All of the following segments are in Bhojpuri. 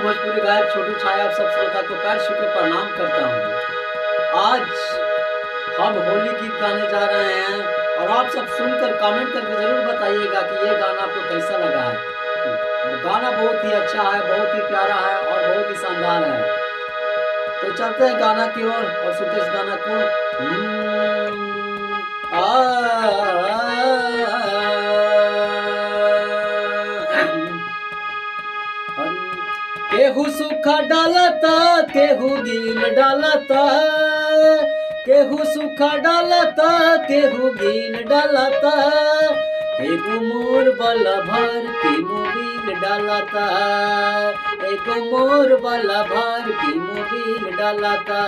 भोजपुरी गायक छोटू छाया आप सब श्रोता को पैर छू के प्रणाम करता हूँ। आज हम होली गीत गाने जा रहे हैं और आप सब सुनकर कमेंट करके जरूर बताइएगा कि ये गाना आपको कैसा लगा है। गाना बहुत ही अच्छा है, बहुत ही प्यारा है और बहुत ही शानदार है। तो चलते हैं गाना की ओर और सुनते इस गाना को। केहू सूखा डालता केहू गील डालता, केहू सूखा डालता केहू गील डालता, एगो मोर वाला भर की मोबिल डालता, एगो मोर वाला भर की मोबिल डालता।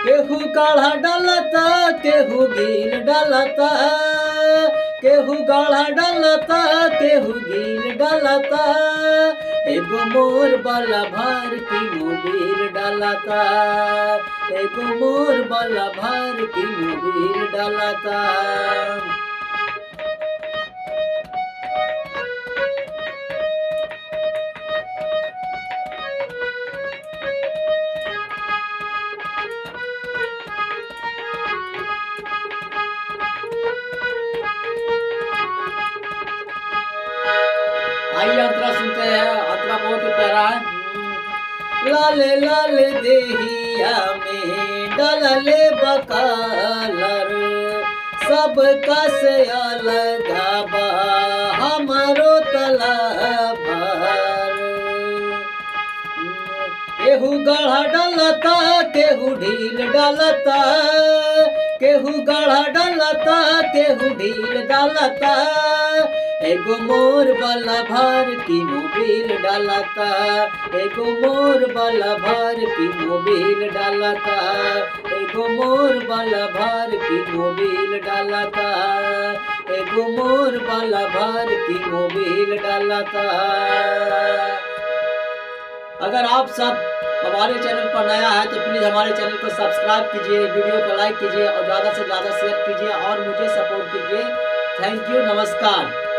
केहू काढ़ा डालता केहू गील डालता, केहू गाढ़ा डालता केहू गील डालता, एगो मोर वाला भर की मोबिल डालता, एगो मोर वाला भर की मोबिल डालता। आइए अंतरा सुनते हैं। अंतरा बहुत ही प्यारा है। लाले लाले देहिया में डलले बकालर, सब कस अलग बा हमारो तला भर। केहू गाढ़ा डालता केहू ढील डालता, केहू गाढ़ा डालता केहू ढील डालता, एगो मोर वाला भर की मोबिल डालता, एगो मोर वाला भर की मोबिल डालता, एगो मोर वाला भर की मोबिल डालता, एगो मोर वाला भर की मोबिल डालता। अगर आप सब हमारे चैनल पर नया है तो प्लीज़ हमारे चैनल को सब्सक्राइब कीजिए, वीडियो को लाइक कीजिए और ज़्यादा से ज़्यादा शेयर कीजिए और मुझे सपोर्ट कीजिए। थैंक यू, नमस्कार।